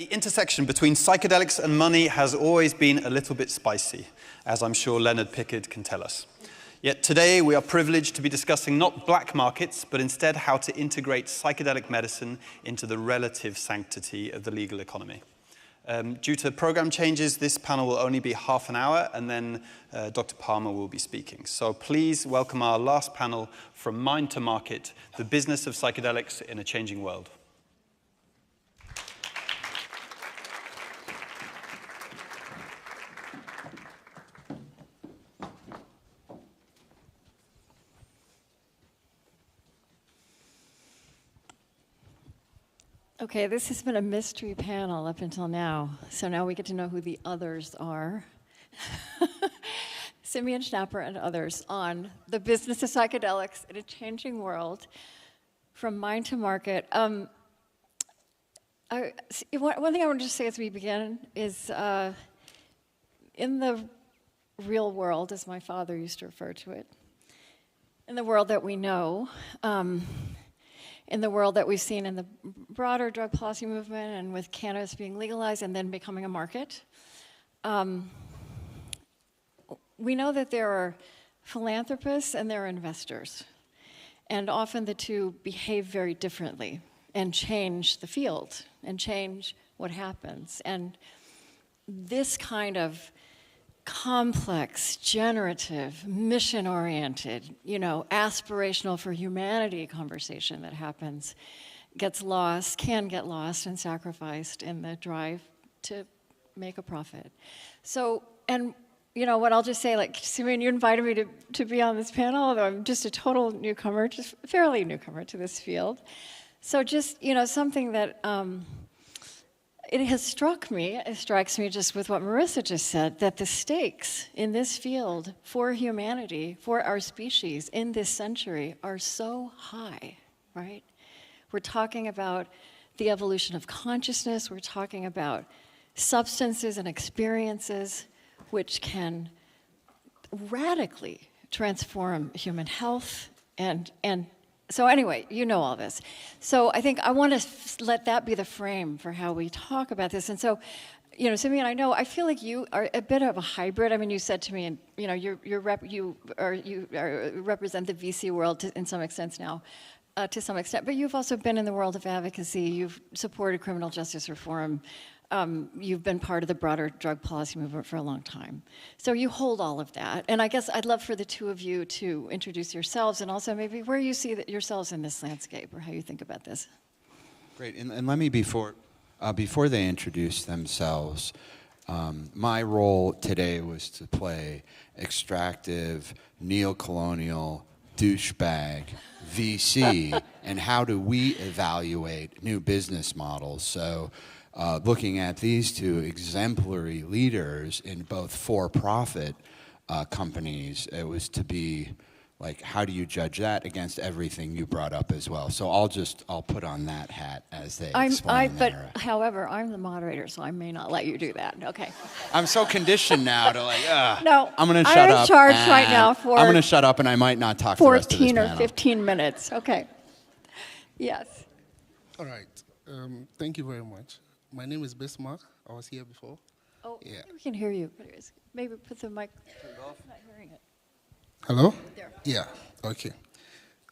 The intersection between psychedelics and money has always been a little bit spicy, as I'm sure Leonard Pickard can tell us. Yet today we are privileged to be discussing not black markets, but instead how to integrate psychedelic medicine into the relative sanctity of the legal economy. Due to program changes, this panel will only be half an hour, and then Dr. Palmer will be speaking. So please welcome our last panel, From Mind to Market, the Business of Psychedelics in a Changing World. Okay, this has been a mystery panel up until now, so now we get to know who the others are. Simeon Schnapper and others on the business of psychedelics in a changing world, from mind to market. One thing I want to just say as we begin is, in the real world, as my father used to refer to it, in the world that we know, in the world that we've seen in the broader drug policy movement and with cannabis being legalized and then becoming a market, we know that there are philanthropists and there are investors. And often the two behave very differently and change the field and change what happens. And this kind of complex, generative, mission-oriented, aspirational for humanity conversation that happens can get lost and sacrificed in the drive to make a profit. So, and what I'll just say, Simeon, you invited me to be on this panel, although I'm just a total newcomer, just fairly newcomer to this field. So just, something that it strikes me just with what Marissa just said, that the stakes in this field for humanity, for our species in this century are so high, right? We're talking about the evolution of consciousness, we're talking about substances and experiences which can radically transform human health and so anyway, you know all this. So I think I want to let that be the frame for how we talk about this. And so, Simeon, I feel like you are a bit of a hybrid. I mean, you said to me, and you represent the VC world in some extent now, to some extent. But you've also been in the world of advocacy. You've supported criminal justice reform. You've been part of the broader drug policy movement for a long time. So you hold all of that. And I guess I'd love for the two of you to introduce yourselves and also maybe where you see yourselves in this landscape or how you think about this. Great. And let me, before they introduce themselves, my role today was to play extractive, neo-colonial, douchebag, VC, and how do we evaluate new business models. So looking at these two exemplary leaders in both for-profit companies, it was to be like, how do you judge that against everything you brought up as well? So I'll put on that hat as they explain there. However, I'm the moderator, so I may not let you do that. Okay. I'm so conditioned now to no, I'm going to shut up. I'm in charge right now for I'm going to shut up and I might not talk the rest of this 14 or panel. 15 minutes. Okay. Yes. All right. Thank you very much. My name is Bismark. I was here before. Oh, yeah. We can hear you. Maybe put the mic. I'm not hearing it. Hello? There. Yeah. Okay.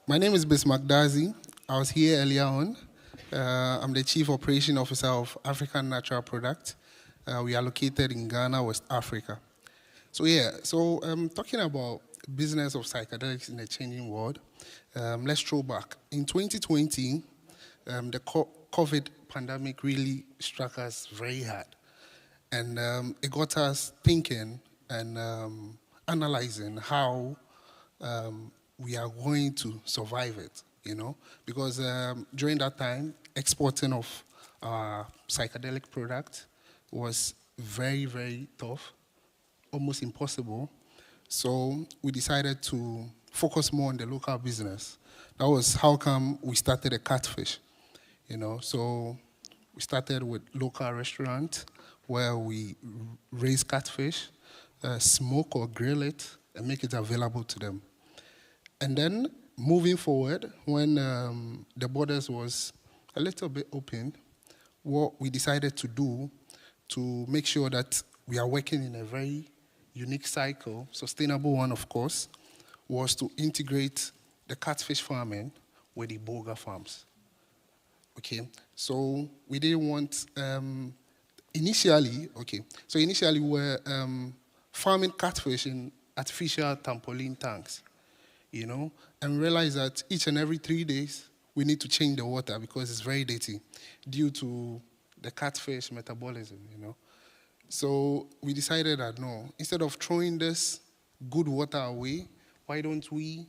My name is Bismark Dadzie. I was here earlier on. I'm the Chief Operation Officer of African Natural Products. We are located in Ghana, West Africa. So talking about business of psychedelics in a changing world, let's throw back. In 2020, the COVID pandemic really struck us very hard. And it got us thinking and analyzing how we are going to survive it, because during that time, exporting of psychedelic products was very, very tough, almost impossible. So we decided to focus more on the local business. That was how come we started a catfish. So we started with local restaurant where we raise catfish, smoke or grill it, and make it available to them. And then moving forward, when the borders was a little bit open, what we decided to do to make sure that we are working in a very unique cycle, sustainable one, of course, was to integrate the catfish farming with the boga farms. Okay, so we didn't want, initially we were farming catfish in artificial trampoline tanks, you know, and we realized that each and every 3 days we need to change the water because it's very dirty due to the catfish metabolism, you know. So we decided that no, instead of throwing this good water away, why don't we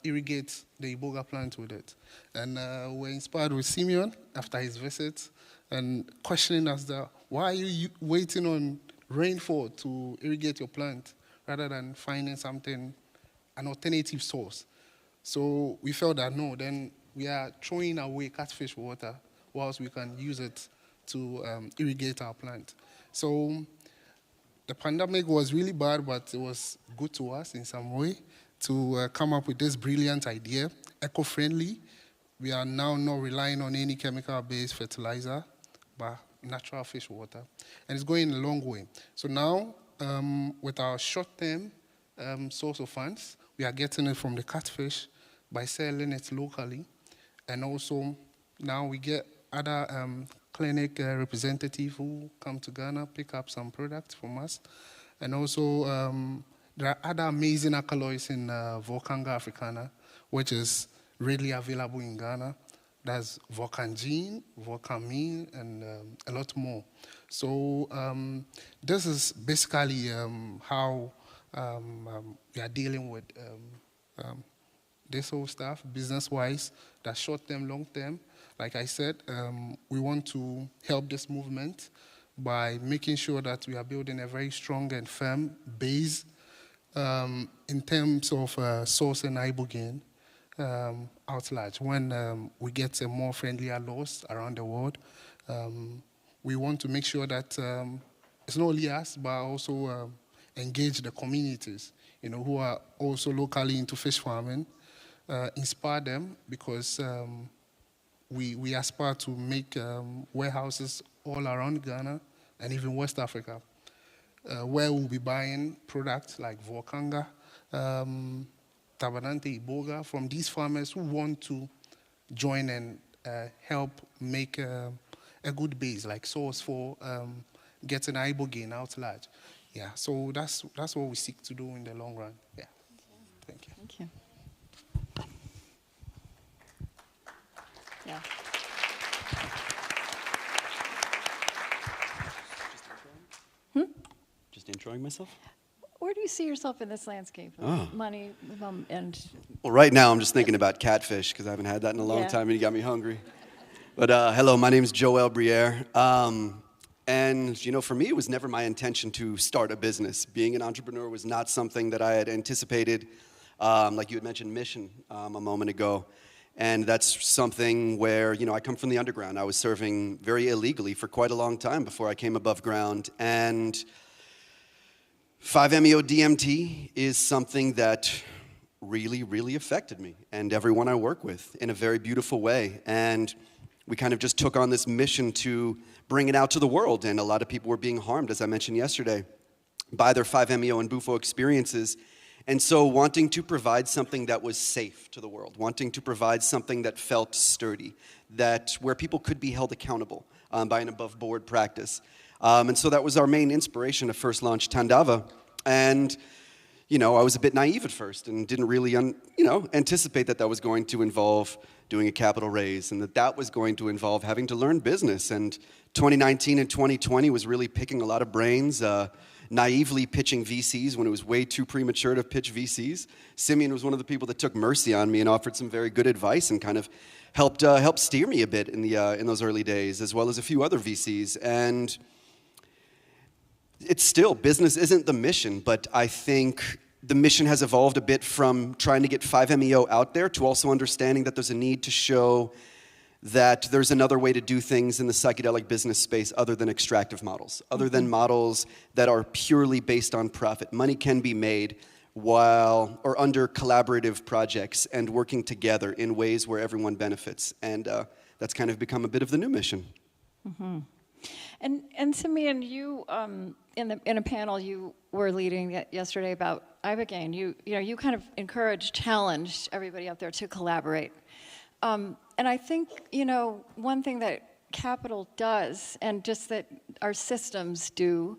irrigate the iboga plant with it? And we're inspired with Simeon after his visit and questioning us that why are you waiting on rainfall to irrigate your plant rather than finding something, an alternative source? So we felt that no, then we are throwing away catfish water whilst we can use it to irrigate our plant. So the pandemic was really bad, but it was good to us in some way to come up with this brilliant idea, eco-friendly. We are now not relying on any chemical-based fertilizer, but natural fish water. And it's going a long way. So now, with our short-term source of funds, we are getting it from the catfish by selling it locally. And also, now we get other clinic representatives who come to Ghana, pick up some products from us. And also, there are other amazing alkaloids in Volcanga africana, which is readily available in Ghana. That's Volcangine, Volcamine, and a lot more. So this is basically how we are dealing with this whole stuff, business-wise, that's short-term, long-term. Like I said, we want to help this movement by making sure that we are building a very strong and firm base in terms of sourcing ibogaine out large. When we get more friendlier laws around the world, we want to make sure that it's not only us, but also engage the communities, you know, who are also locally into fish farming, inspire them, because we aspire to make warehouses all around Ghana and even West Africa, where we'll be buying products like Volcanga, Tabanante, Iboga from these farmers who want to join and help make a good base, like source for getting ibogaine out large. Yeah, so that's what we seek to do in the long run. Yeah, thank you. Thank you. Yeah. Just introing myself? Where do you see yourself in this landscape of money and... Well, right now I'm just thinking about catfish because I haven't had that in a long time and you got me hungry. But hello, my name is Joel Brierre. And, you know, for me, it was never my intention to start a business. Being an entrepreneur was not something that I had anticipated. Like you had mentioned mission a moment ago. And that's something where, you know, I come from the underground. I was serving very illegally for quite a long time before I came above ground. And 5-MeO-DMT is something that really, really affected me and everyone I work with in a very beautiful way. And we kind of just took on this mission to bring it out to the world. And a lot of people were being harmed, as I mentioned yesterday, by their 5-MeO and Bufo experiences. And so wanting to provide something that was safe to the world, wanting to provide something that felt sturdy, that where people could be held accountable by an above-board practice. And so that was our main inspiration to first launch Tandava. And, you know, I was a bit naive at first and didn't really, anticipate that that was going to involve doing a capital raise and that was going to involve having to learn business. And 2019 and 2020 was really picking a lot of brains, naively pitching VCs when it was way too premature to pitch VCs. Simeon was one of the people that took mercy on me and offered some very good advice and kind of helped steer me a bit in those early days, as well as a few other VCs. And it's still, business isn't the mission, but I think the mission has evolved a bit from trying to get 5-MeO out there to also understanding that there's a need to show that there's another way to do things in the psychedelic business space other than extractive models, other than models that are purely based on profit. Money can be made while or under collaborative projects and working together in ways where everyone benefits. And that's kind of become a bit of the new mission. And Simeon, you in a panel you were leading yesterday about ibogaine, you kind of encouraged, challenged everybody out there to collaborate. And I think one thing that capital does, and just that our systems do,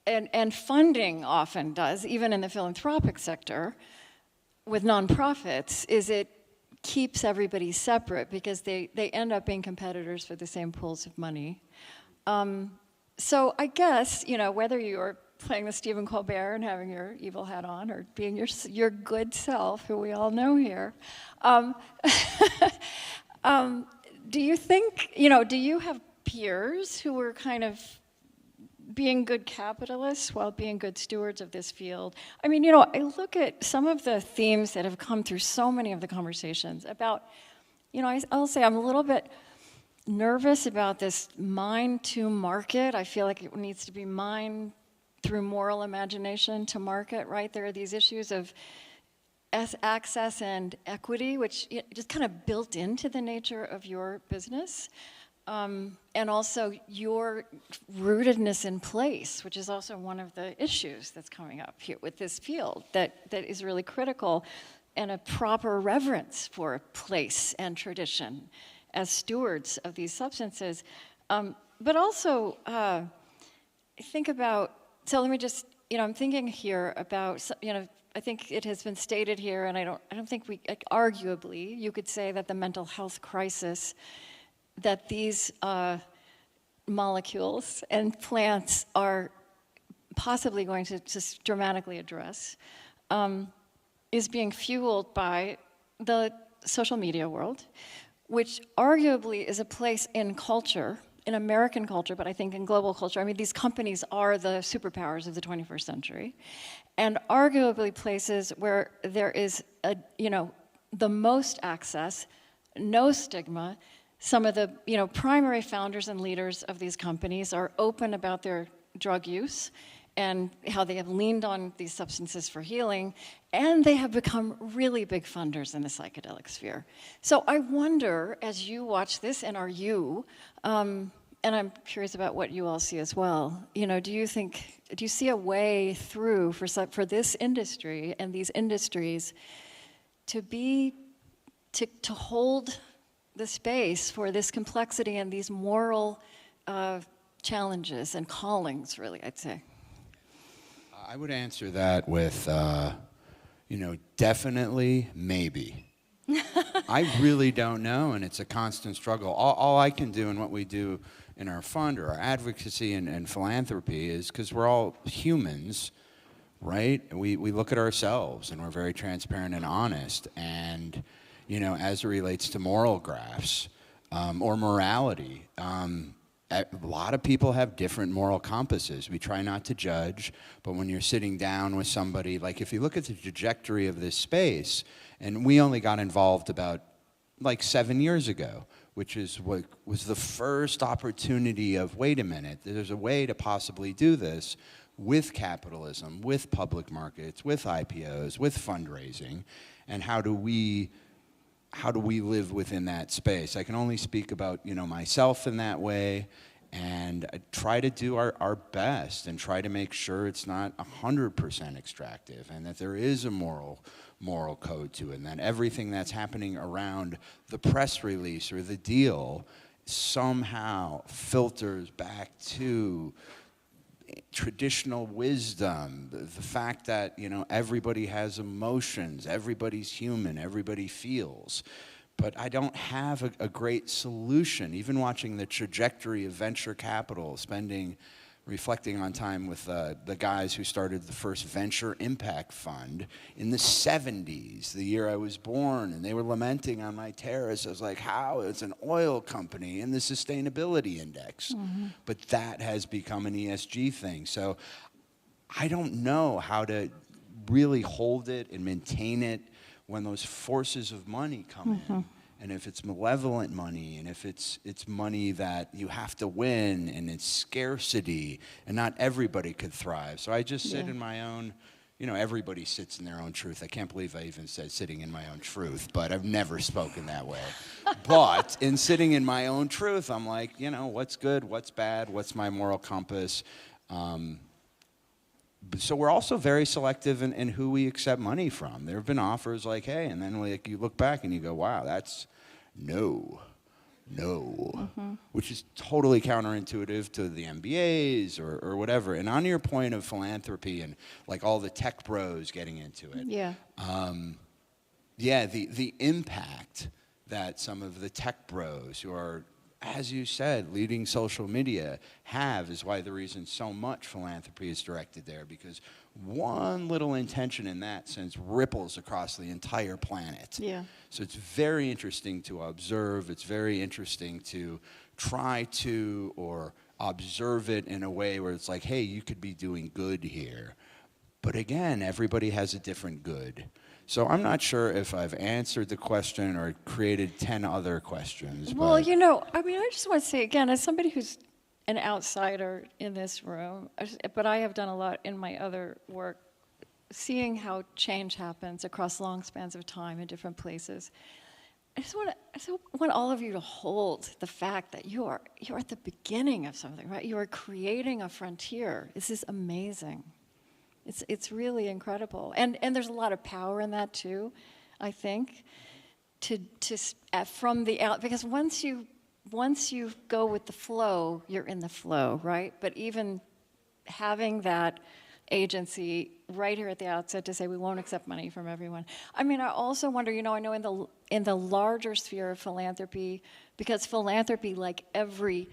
and funding often does, even in the philanthropic sector, with nonprofits, is it keeps everybody separate because they end up being competitors for the same pools of money. So I guess, whether you're playing the Stephen Colbert and having your evil hat on, or being your good self, who we all know here, do you think, do you have peers who are kind of being good capitalists while being good stewards of this field? I mean, I look at some of the themes that have come through so many of the conversations about, I'll say I'm a little bit nervous about this mind to market. I feel like it needs to be mind through moral imagination to market, right? There are these issues of access and equity, which just kind of built into the nature of your business. And also your rootedness in place, which is also one of the issues that's coming up here with this field that is really critical, and a proper reverence for place and tradition as stewards of these substances. But also, think about, so let me just, I'm thinking here about, I think it has been stated here, and I don't think arguably, you could say that the mental health crisis that these molecules and plants are possibly going to just dramatically address is being fueled by the social media world, which arguably is a place in culture, in American culture, but I think in global culture. I mean, these companies are the superpowers of the 21st century, and arguably places where there is, the most access, no stigma. Some of the primary founders and leaders of these companies are open about their drug use and how they have leaned on these substances for healing, and they have become really big funders in the psychedelic sphere. So I wonder, as you watch this, and and I'm curious about what you all see as well, do you see a way through for this industry and these industries to hold the space for this complexity and these moral challenges and callings, really, I'd say? I would answer that with, definitely, maybe. I really don't know, and it's a constant struggle. All I can do and what we do in our fund or our advocacy and philanthropy is, because we're all humans, right? We look at ourselves, and we're very transparent and honest, and as it relates to moral graphs or morality, a lot of people have different moral compasses. We try not to judge, but when you're sitting down with somebody, like if you look at the trajectory of this space, and we only got involved about 7 years ago, which is what was the first opportunity of, wait a minute, there's a way to possibly do this with capitalism, with public markets, with IPOs, with fundraising, and how do we live within that space? I can only speak about, myself in that way, and try to do our best and try to make sure it's not 100% extractive, and that there is a moral code to it, and that everything that's happening around the press release or the deal somehow filters back to traditional wisdom, the fact that everybody has emotions, everybody's human, everybody feels. But I don't have a great solution. Even watching the trajectory of venture capital, reflecting on time with the guys who started the first venture impact fund in the 70s, the year I was born, and they were lamenting on my terrace. I was like, how? It's an oil company in the sustainability index. Mm-hmm. But that has become an ESG thing. So I don't know how to really hold it and maintain it when those forces of money come in. And if it's malevolent money, and if it's money that you have to win, and it's scarcity, and not everybody could thrive. So I just sit in my own everybody sits in their own truth. I can't believe I even said sitting in my own truth, but I've never spoken that way. But in sitting in my own truth, I'm like, what's good, what's bad, what's my moral compass? So we're also very selective in who we accept money from. There have been offers like, hey, and then you look back and you go, wow, that's no, which is totally counterintuitive to the MBAs or whatever. And on your point of philanthropy and like all the tech bros getting into it, the impact that some of the tech bros who are, as you said, leading social media have is why the reason so much philanthropy is directed there, because one little intention in that sense ripples across the entire planet. Yeah. So it's very interesting to observe. It's very interesting to try to or observe it in a way where it's like, hey, you could be doing good here. But again, everybody has a different good. So I'm not sure if I've answered the question or created 10 other questions. Well, I just want to say again, as somebody who's an outsider in this room, but I have done a lot in my other work, seeing how change happens across long spans of time in different places. I just want all of you to hold the fact that you're at the beginning of something, right? You are creating a frontier. This is amazing. It's really incredible, and there's a lot of power in that too, I think, from the out, because once you go with the flow, you're in the flow, right? But even having that agency right here at the outset to say we won't accept money from everyone. I also wonder, I know in the larger sphere of philanthropy, because philanthropy, like every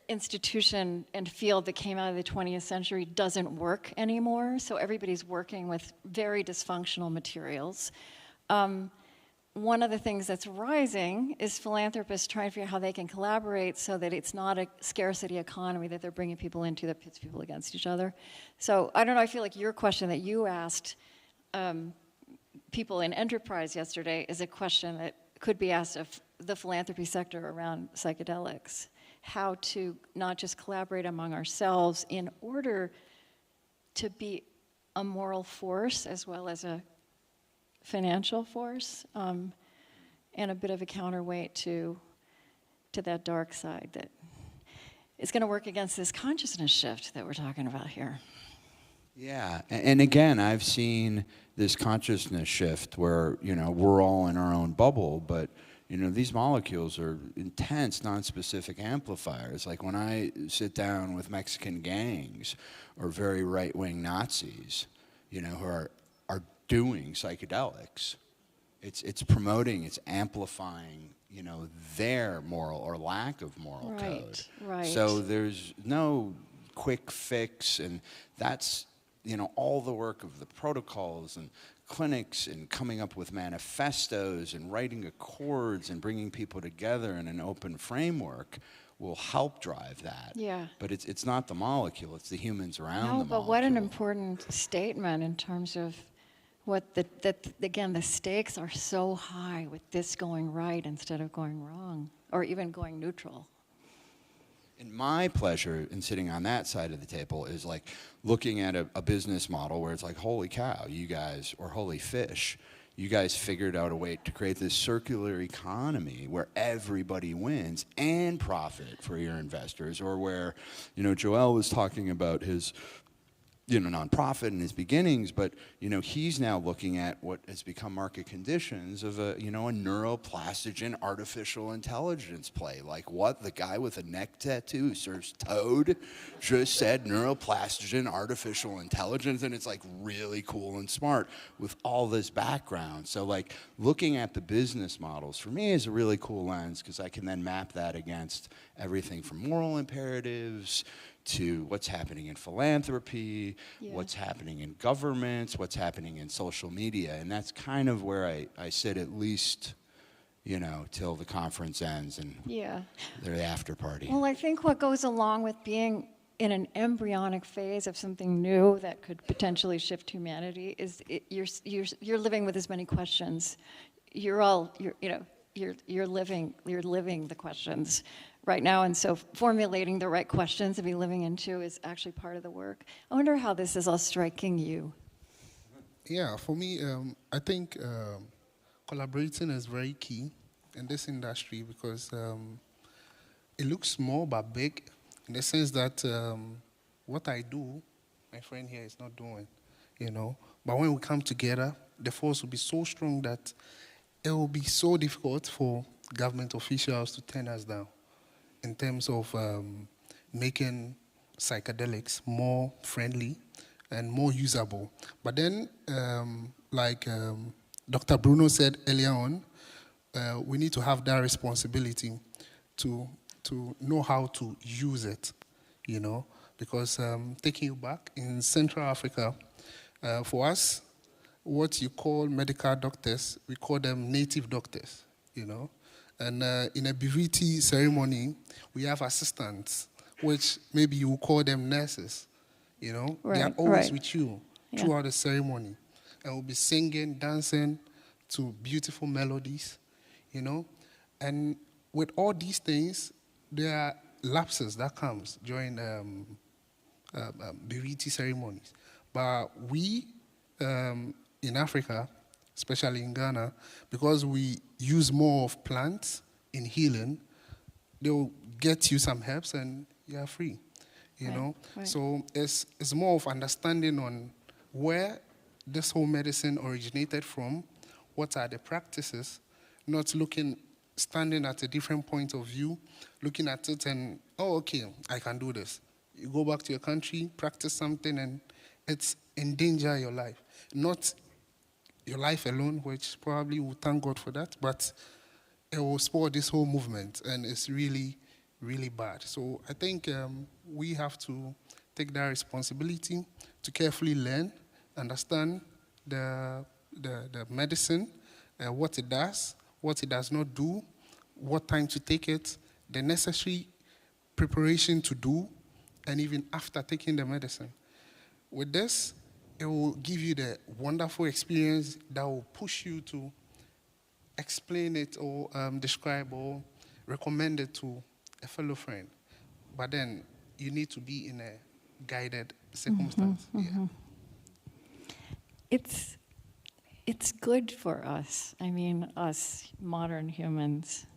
institution and field that came out of the 20th century, doesn't work anymore. So everybody's working with very dysfunctional materials. One of the things that's rising is philanthropists trying to figure out how they can collaborate so that it's not a scarcity economy that they're bringing people into that pits people against each other. So I don't know, I feel like your question that you asked people in enterprise yesterday is a question that could be asked of the philanthropy sector around psychedelics. How to not just collaborate among ourselves in order to be a moral force as well as a financial force, and a bit of a counterweight to that dark side that is going to work against this consciousness shift that we're talking about here. Yeah, and again, I've seen this consciousness shift where, we're all in our own bubble, but these molecules are intense, non-specific amplifiers. Like when I sit down with Mexican gangs or very right-wing Nazis, who are doing psychedelics, it's promoting, it's amplifying, their moral or lack of moral code. Right. So there's no quick fix, and that's, all the work of the protocols and clinics and coming up with manifestos and writing accords and bringing people together in an open framework will help drive that. Yeah. But it's not the molecule, it's the humans around the molecule. No, but what an important statement in terms of again, the stakes are so high with this going right instead of going wrong, or even going neutral. And my pleasure in sitting on that side of the table is like looking at a business model where it's like, holy cow, you guys, or holy fish, you guys figured out a way to create this circular economy where everybody wins and profit for your investors, or where, Joel was talking about his nonprofit in his beginnings, but he's now looking at what has become market conditions of a neuroplastogen artificial intelligence play. Like what the guy with a neck tattoo who serves Toad just said, neuroplastogen artificial intelligence, and it's like really cool and smart with all this background. So like looking at the business models for me is a really cool lens, because I can then map that against everything from moral imperatives to what's happening in philanthropy, what's happening in governments, what's happening in social media. And that's kind of where I sit, at least, till the conference ends and the after party. Well, I think what goes along with being in an embryonic phase of something new that could potentially shift humanity is you're living with as many questions. You're living the questions right now, and so formulating the right questions to be living into is actually part of the work. I wonder how this is all striking you. Yeah, for me, I think collaborating is very key in this industry because it looks small but big in the sense that what I do, my friend here is not doing, you know. But when we come together, the force will be so strong that it will be so difficult for government officials to turn us down in terms of making psychedelics more friendly and more usable. But then, like Dr. Bruno said earlier on, we need to have that responsibility to know how to use it, you know, because taking you back, in Central Africa, for us, what you call medical doctors, we call them native doctors, you know. And in a BVT ceremony, we have assistants, which maybe you will call them nurses, you know. Right, they are always right. with you throughout the ceremony. And we'll be singing, dancing to beautiful melodies, you know. And with all these things, there are lapses that comes during BVT ceremonies. But we, in Africa, especially in Ghana, because we use more of plants in healing, they'll get you some herbs and you're free, you know? Right. So it's more of understanding on where this whole medicine originated from, what are the practices, not standing at a different point of view, looking at it and, oh, okay, I can do this. You go back to your country, practice something, and it's endanger your life. Not your life alone, which probably will thank God for that, but it will spoil this whole movement, and it's really, really bad. So I think we have to take that responsibility to carefully learn, understand the medicine, what it does not do, what time to take it, the necessary preparation to do, and even after taking the medicine. With this, it will give you the wonderful experience that will push you to explain it or describe or recommend it to a fellow friend. But then you need to be in a guided circumstance. Mm-hmm. Yeah. It's good for us, I mean, us modern humans,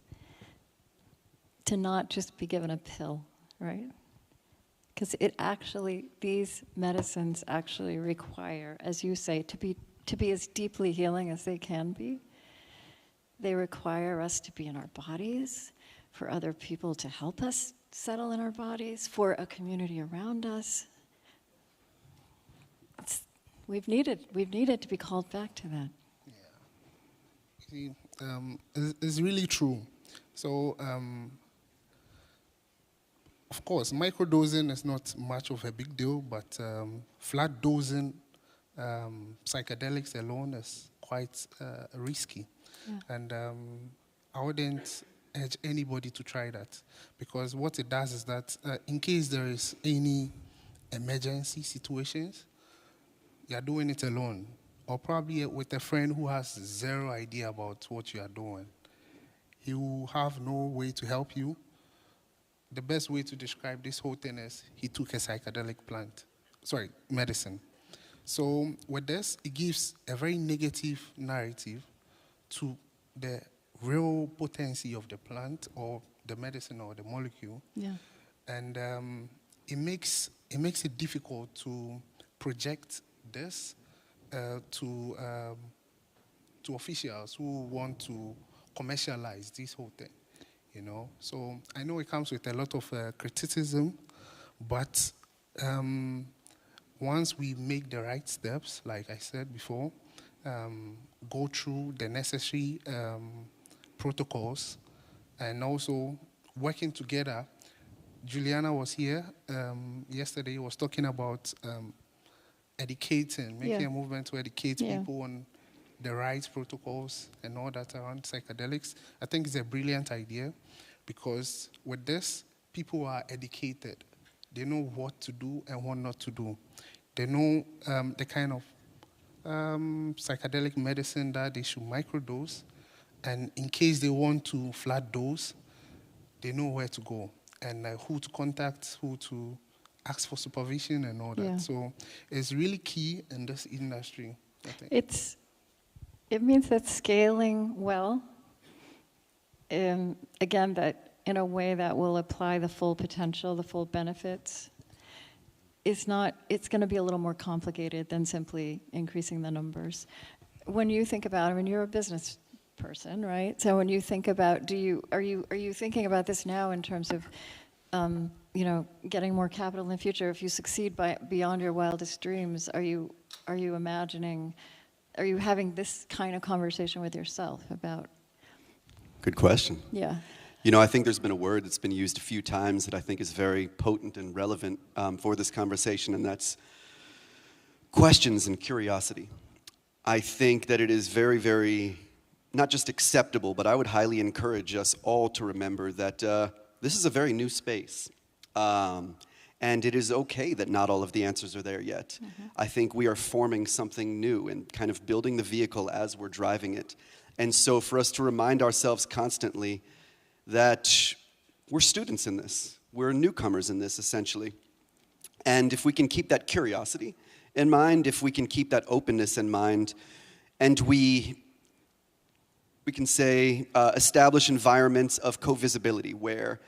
to not just be given a pill, right? Because these medicines actually require, as you say, to be as deeply healing as they can be. They require us to be in our bodies, for other people to help us settle in our bodies, for a community around us. We've needed to be called back to that. Yeah. See, it's really true. So, of course, microdosing is not much of a big deal, but flat dosing psychedelics alone is quite risky. Yeah. And I wouldn't urge anybody to try that, because what it does is that in case there is any emergency situations, you're doing it alone, or probably with a friend who has zero idea about what you are doing. He will have no way to help you. The best way to describe this whole thing is he took a psychedelic medicine. So with this, it gives a very negative narrative to the real potency of the plant or the medicine or the molecule. Yeah. And it makes it difficult to project this to officials who want to commercialize this whole thing, you know. So I know it comes with a lot of criticism, but once we make the right steps, like I said before, go through the necessary protocols, and also working together. Juliana was here yesterday, was talking about educating, making a movement to educate people on the right protocols and all that around psychedelics. I think it's a brilliant idea, because with this, people are educated. They know what to do and what not to do. They know the kind of psychedelic medicine that they should microdose, and in case they want to flat dose, they know where to go and who to contact, who to ask for supervision and all that. So it's really key in this industry I think. It means that scaling well, again, that in a way that will apply the full potential, the full benefits, it's going to be a little more complicated than simply increasing the numbers. When you think about, I mean, you're a business person, right? So when you think about, are you thinking about this now in terms of, getting more capital in the future? If you succeed beyond your wildest dreams, are you imagining? Are you having this kind of conversation with yourself about? Good question. Yeah. I think there's been a word that's been used a few times that I think is very potent and relevant for this conversation, and that's questions and curiosity. I think that it is very, very, not just acceptable, but I would highly encourage us all to remember that this is a very new space. And it is okay that not all of the answers are there yet. Mm-hmm. I think we are forming something new and kind of building the vehicle as we're driving it. And so for us to remind ourselves constantly that we're students in this. We're newcomers in this, essentially. And if we can keep that curiosity in mind, if we can keep that openness in mind, and we can say establish environments of co-visibility where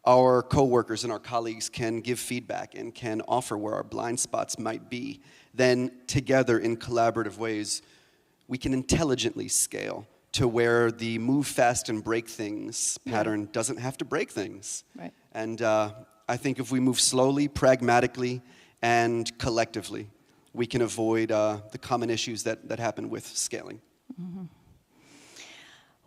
our coworkers and our colleagues can give feedback and can offer where our blind spots might be, then together in collaborative ways, we can intelligently scale to where the move fast and break things pattern doesn't have to break things. Right. And I think if we move slowly, pragmatically, and collectively, we can avoid the common issues that happen with scaling. Mm-hmm.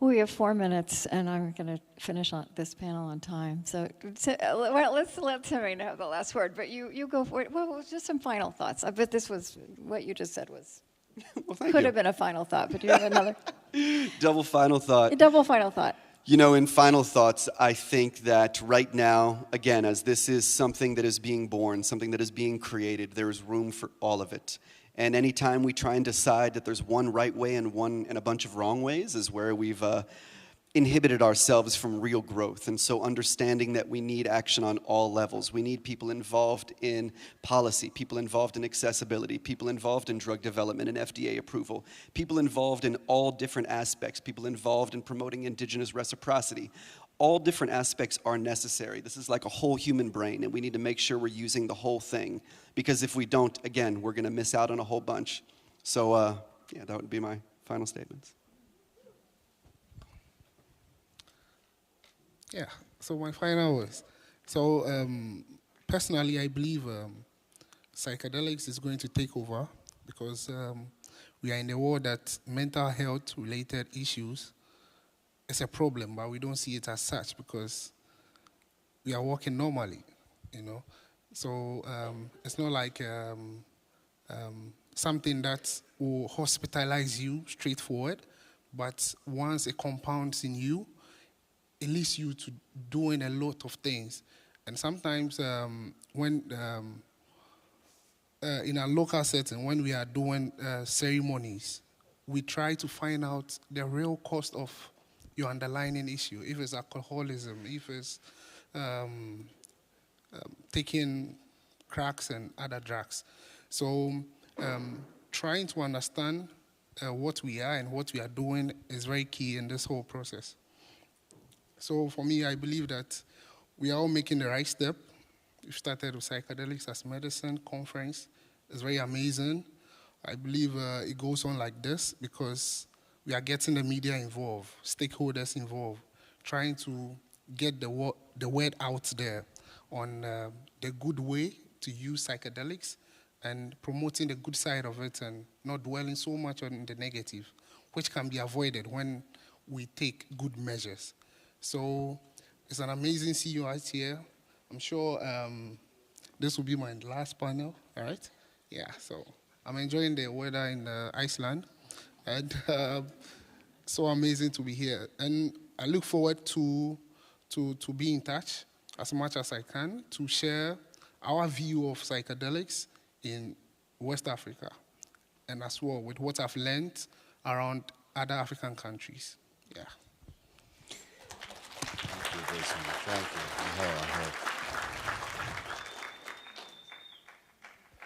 We have 4 minutes, and I'm going to finish on this panel on time. So let's let Simeon have the last word. But you go for it. Well, just some final thoughts. I bet this was what you just said was could have been a final thought. But do you have another? Double final thought. A double final thought. In final thoughts, I think that right now, again, as this is something that is being born, something that is being created, there is room for all of it. And anytime we try and decide that there's one right way and a bunch of wrong ways is where we've inhibited ourselves from real growth. And so understanding that we need action on all levels. We need people involved in policy, people involved in accessibility, people involved in drug development and FDA approval, people involved in all different aspects, people involved in promoting indigenous reciprocity. All different aspects are necessary. This is like a whole human brain, and we need to make sure we're using the whole thing. Because if we don't, again, we're going to miss out on a whole bunch. So, that would be my final statements. Yeah, so my final words. So, personally, I believe psychedelics is going to take over because we are in a world that mental health-related issues is a problem, but we don't see it as such because we are working normally, So it's not like something that will hospitalize you straightforward, but once it compounds in you, it leads you to doing a lot of things. And sometimes when in a local setting, when we are doing ceremonies, we try to find out the real cost of your underlying issue, if it's alcoholism, if it's taking cracks and other drugs. So trying to understand what we are and what we are doing is very key in this whole process. So for me, I believe that we are all making the right step. We've started with Psychedelics as Medicine conference. It's very amazing. I believe it goes on like this because we are getting the media involved, stakeholders involved, trying to get the word out there on the good way to use psychedelics and promoting the good side of it and not dwelling so much on the negative, which can be avoided when we take good measures. So it's an amazing seeing you out here. I'm sure this will be my last panel, all right? Yeah, so I'm enjoying the weather in Iceland. And so amazing to be here. And I look forward to be in touch as much as I can to share our view of psychedelics in West Africa and as well with what I've learned around other African countries. Yeah. Thank you, Bismark. Thank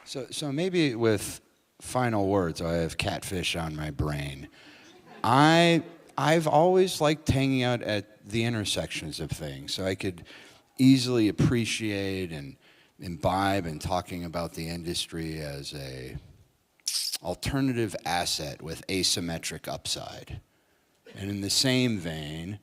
you. So maybe with final words. I have catfish on my brain. I've always liked hanging out at the intersections of things, so I could easily appreciate and imbibe and talking about the industry as a alternative asset with asymmetric upside. And in the same vein,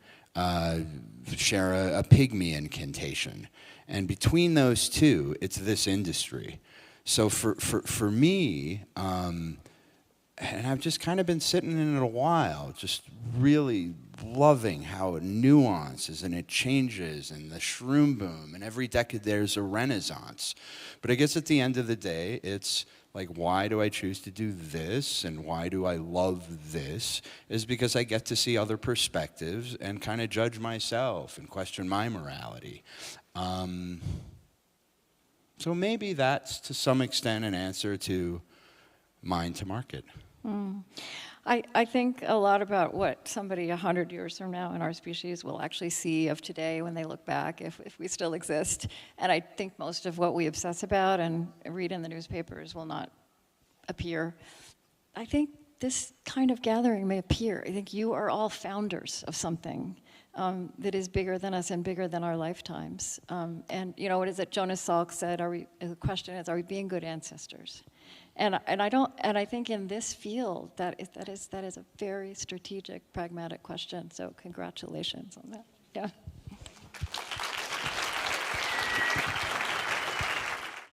share a pygmy incantation. And between those two, it's this industry. So for me, and I've just kind of been sitting in it a while, just really loving how it nuances and it changes, and the shroom boom, and every decade there's a renaissance. But I guess at the end of the day, it's like, why do I choose to do this, and why do I love this, is because I get to see other perspectives and kind of judge myself and question my morality. So maybe that's, to some extent, an answer to mind to market. I think a lot about what somebody 100 years from now in our species will actually see of today when they look back, if we still exist. And I think most of what we obsess about and read in the newspapers will not appear. I think this kind of gathering may appear. I think you are all founders of something that is bigger than us and bigger than our lifetimes. And you know, what is it Jonas Salk said? The question is, are we being good ancestors? And I think in this field that is a very strategic, pragmatic question. So congratulations on that. Yeah.